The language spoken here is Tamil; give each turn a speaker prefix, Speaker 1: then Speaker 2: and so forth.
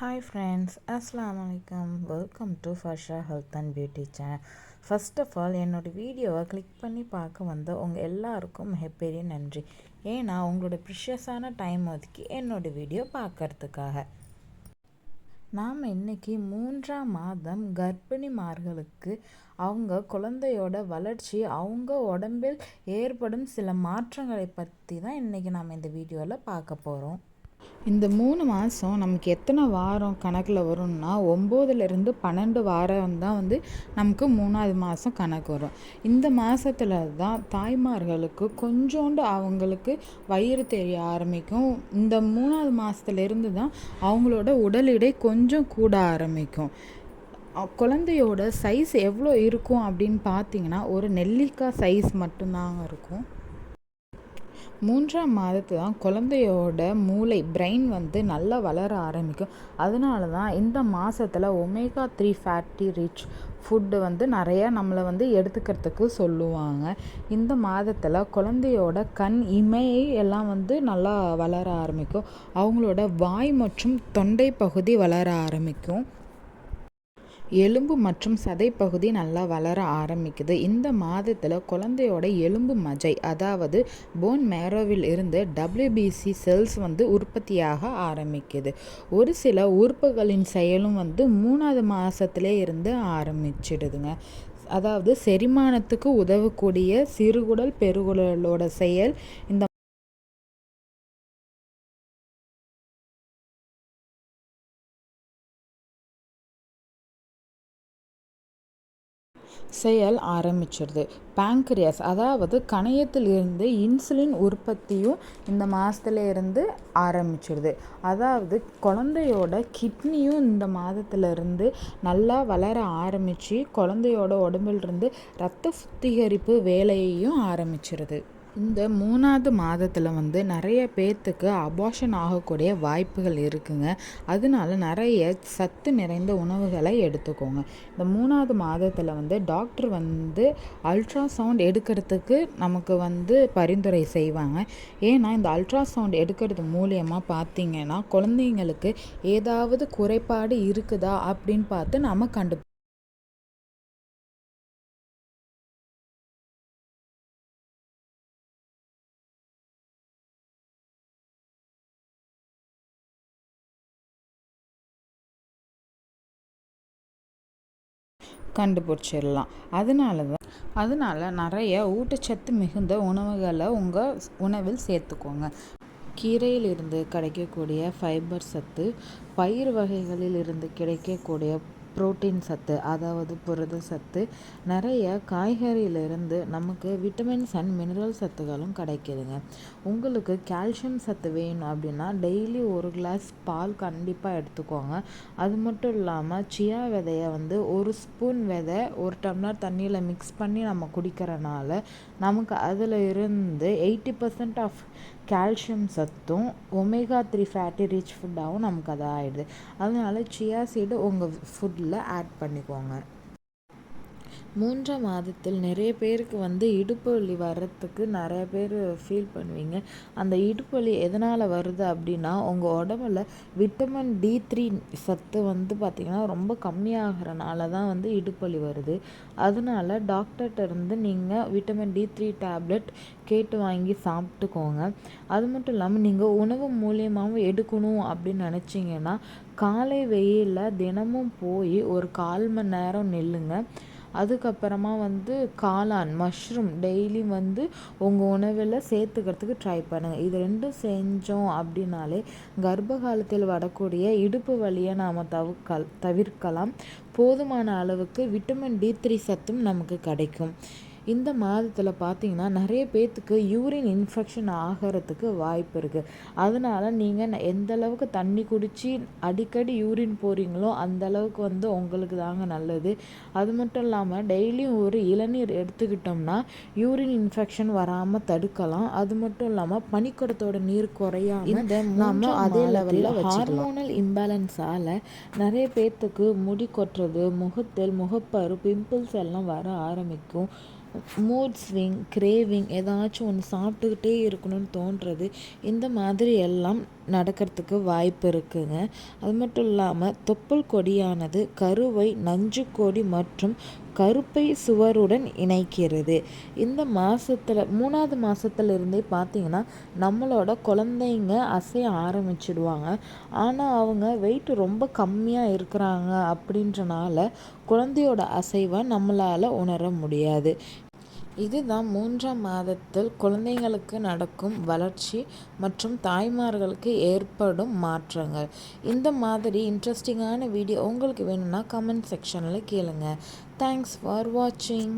Speaker 1: Hi friends, Assalamu alaikum. Welcome to Fasha Health and Beauty channel. First of all, என்னோட வீடியோவை கிளிக் பண்ணி பார்க்க வந்த உங்கள் எல்லாருக்கும் மிகப்பெரிய நன்றி. ஏன்னா உங்களோட ப்ரிஷியஸான டைம் ஒதுக்கி என்னோட வீடியோ பார்க்கறதுக்காக. நாம் இன்றைக்கி 3ஆம் மாதம் கர்ப்பிணிமார்களுக்கு அவங்க குழந்தையோட வளர்ச்சி, அவங்க உடம்பில் ஏற்படும் சில மாற்றங்களை பற்றி தான் இன்றைக்கி நாம் இந்த வீடியோவில் பார்க்க போகிறோம். இந்த 3 மாதம் நமக்கு எத்தனை வாரம் கணக்கில் வரும்னா 9லேருந்து 12 வாரம் தான் நமக்கு 3ஆவது மாதம் கணக்கு வரும். இந்த மாதத்தில் தான் தாய்மார்களுக்கு கொஞ்சோண்டு அவங்களுக்கு வயிறு தெரிய ஆரம்பிக்கும். இந்த 3ஆவது மாதத்துலேருந்து தான் அவங்களோட உடல் எடை கொஞ்சம் கூட ஆரம்பிக்கும். குழந்தையோட சைஸ் எவ்வளோ இருக்கும் அப்படின்னு பார்த்தீங்கன்னா ஒரு நெல்லிக்காய் சைஸ் மட்டும்தாங்க இருக்கும். 3ஆம் மாதத்து தான் குழந்தையோட மூளை பிரெயின் நல்லா வளர ஆரம்பிக்கும். அதனால தான் இந்த மாதத்தில் ஒமேகா 3 ஃபேட்டி ரிச் ஃபுட்டு நிறையா நம்மளை எடுத்துக்கிறதுக்கு சொல்லுவாங்க. இந்த மாதத்தில் குழந்தையோட கண் இமை எல்லாம் நல்லா வளர ஆரம்பிக்கும். அவங்களோட வாய் மற்றும் தொண்டை பகுதி வளர ஆரம்பிக்கும். எலும்பு மற்றும் சதை பகுதி நல்லா வளர ஆரம்பிக்குது. இந்த மாதத்தில் குழந்தையோட எலும்பு மஜை, அதாவது போன் மேரோவில் இருந்து WBC செல்ஸ் உற்பத்தியாக ஆரம்பிக்குது. ஒரு சில உறுப்புகளின் செயலும் 3ஆவது மாதத்துலேயே இருந்து ஆரம்பிச்சிடுதுங்க. அதாவது செரிமானத்துக்கு உதவக்கூடிய சிறுகுடல் பெருகுடலோட செயல் இந்த செயல் ஆரம்பிச்சிடுது. பேங்க்ரியாஸ், அதாவது கணையத்தில் இருந்து இன்சுலின் உற்பத்தியும் இந்த மாதத்துல இருந்து ஆரம்பிச்சிடுது. அதாவது குழந்தையோட கிட்னியும் இந்த மாதத்துலேருந்து நல்லா வளர ஆரம்பித்து குழந்தையோட உடம்பிலிருந்து இரத்த சுத்திகரிப்பு வேலையையும் ஆரம்பிச்சிடுது. இந்த 3ஆவது மாதத்தில் நிறைய பேர்த்துக்கு அபார்ஷன் ஆகக்கூடிய வாய்ப்புகள் இருக்குங்க. அதனால நிறைய சத்து நிறைந்த உணவுகளை எடுத்துக்கோங்க. இந்த 3ஆவது மாதத்தில் டாக்டர் அல்ட்ராசவுண்ட் எடுக்கிறதுக்கு நமக்கு பரிந்துரை செய்வாங்க. ஏன்னா இந்த அல்ட்ராசவுண்ட் எடுக்கிறது மூலியமாக பார்த்திங்கன்னா குழந்தைங்களுக்கு ஏதாவது குறைபாடு இருக்குதா அப்படின்னு பார்த்து நம்ம கண்டுபிடிச்சிடலாம். அதனால நிறைய ஊட்டச்சத்து மிகுந்த உணவுகளை உங்கள் உணவில் சேர்த்துக்கோங்க. கீரையில் இருந்து கிடைக்கக்கூடிய ஃபைபர் சத்து, பயிர் வகைகளில் இருந்து கிடைக்கக்கூடிய புரோட்டீன் சத்து, அதாவது புரத சத்து, நிறைய காய்கறியிலிருந்து நமக்கு விட்டமின்ஸ் அண்ட் மினரல் சத்துகளும் கிடைக்கிதுங்க. உங்களுக்கு கால்சியம் சத்து வேணும் அப்படின்னா டெய்லி ஒரு கிளாஸ் பால் கண்டிப்பாக எடுத்துக்கோங்க. அது மட்டும் இல்லாமல் சியா விதையை 1 ஸ்பூன் விதை 1 டம்ளர் தண்ணியில் மிக்ஸ் பண்ணி நம்ம குடிக்கிறனால நமக்கு அதில் இருந்து 80% ஆஃப் கால்சியம் சத்தும் ஒமேகா 3 ஃபேட்டி ரிச் ஃபுட்டாகவும் நமக்கு அது ஆகிடுது. அதனால சியா சீடு உங்கள் ஃபுட்டில் ஆட் பண்ணிக்கோங்க. 3ஆம் மாதத்தில் நிறைய பேருக்கு இடுப்பு வலி வர்றதுக்கு நிறைய பேர் ஃபீல் பண்ணுவீங்க. அந்த இடுப்பு வலி எதனால் வருது அப்படின்னா உங்கள் உடம்புல விட்டமின் D3 சத்து பார்த்திங்கன்னா ரொம்ப கம்மியாகிறனால தான் இடுப்பு வலி வருது. அதனால டாக்டர்கிட்ட இருந்து நீங்கள் விட்டமின் D3 டேப்லெட் கேட்டு வாங்கி சாப்பிட்டுக்கோங்க. அது மட்டும் இல்லாமல் நீங்கள் உணவு மூலியமாகவும் எடுக்கணும் அப்படின்னு நினச்சிங்கன்னா காலை வெயிலில் தினமும் போய் ஒரு 1/4 மணி நேரம் நில்லுங்க. அதுக்கப்புறமா காளான், மஷ்ரூம் டெய்லி உங்கள் உணவில் சேர்த்துக்கிறதுக்கு ட்ரை பண்ணுங்கள். இது 2 செஞ்சோம் அப்படின்னாலே கர்ப்ப காலத்தில் வரக்கூடிய இடுப்பு வலியை நாம் தவிர்க்கலாம். போதுமான அளவுக்கு விட்டமின் D3 சத்தும் நமக்கு கிடைக்கும். இந்த மாதத்தில் பார்த்திங்கன்னா நிறைய பேர்த்துக்கு யூரின் இன்ஃபெக்ஷன் ஆகிறதுக்கு வாய்ப்பு இருக்குது. அதனால் நீங்கள் எந்த அளவுக்கு தண்ணி குடித்து அடிக்கடி யூரின் போகிறீங்களோ அந்தளவுக்கு உங்களுக்கு தாங்க நல்லது. அது மட்டும் இல்லாமல் டெய்லியும் ஒரு இளநீர் எடுத்துக்கிட்டோம்னா யூரின் இன்ஃபெக்ஷன் வராமல் தடுக்கலாம். அது மட்டும் இல்லாமல் பனிக்கூடத்தோட நீர் குறையாமல் நம்ம அதே லெவலில் ஹார்மோனல் இம்பேலன்ஸால் நிறைய பேர்த்துக்கு முடி கொட்டுறது, முகத்தில் முகப்பரு, பிம்பிள்ஸ் எல்லாம் வர ஆரம்பிக்கும். மூட் ஸ்விங், கிரேவிங், ஏதாச்சும் ஒன்று சாப்பிட்டுக்கிட்டே இருக்கணும்னு தோன்றுறது, இந்த மாதிரி எல்லாம் நடக்கிறதுக்கு வாய்ப்பு இருக்குங்க. அது மட்டும் இல்லாமல் தொப்புள் கொடியானது கருவை நஞ்சு கொடி மற்றும் கருப்பை சுவருடன் இணைக்கிறது. இந்த மாதத்தில் 3வது மாதத்துலேருந்தே பார்த்திங்கன்னா நம்மளோட குழந்தைங்க அசைய ஆரம்பிச்சிடுவாங்க. ஆனால் அவங்க வெயிட் ரொம்ப கம்மியாக இருக்கிறாங்க அப்படின்றனால குழந்தையோட அசைவை நம்மளால் உணர முடியாது. இதுதான் 3ஆம் மாதத்தில் குழந்தைங்களுக்கு நடக்கும் வளர்ச்சி மற்றும் தாய்மார்களுக்கு ஏற்படும் மாற்றங்கள். இந்த மாதிரி இன்ட்ரெஸ்டிங்கான வீடியோ உங்களுக்கு வேணும்னா கமெண்ட் செக்ஷனில் கேளுங்க. தேங்க்ஸ் ஃபார் வாட்சிங்.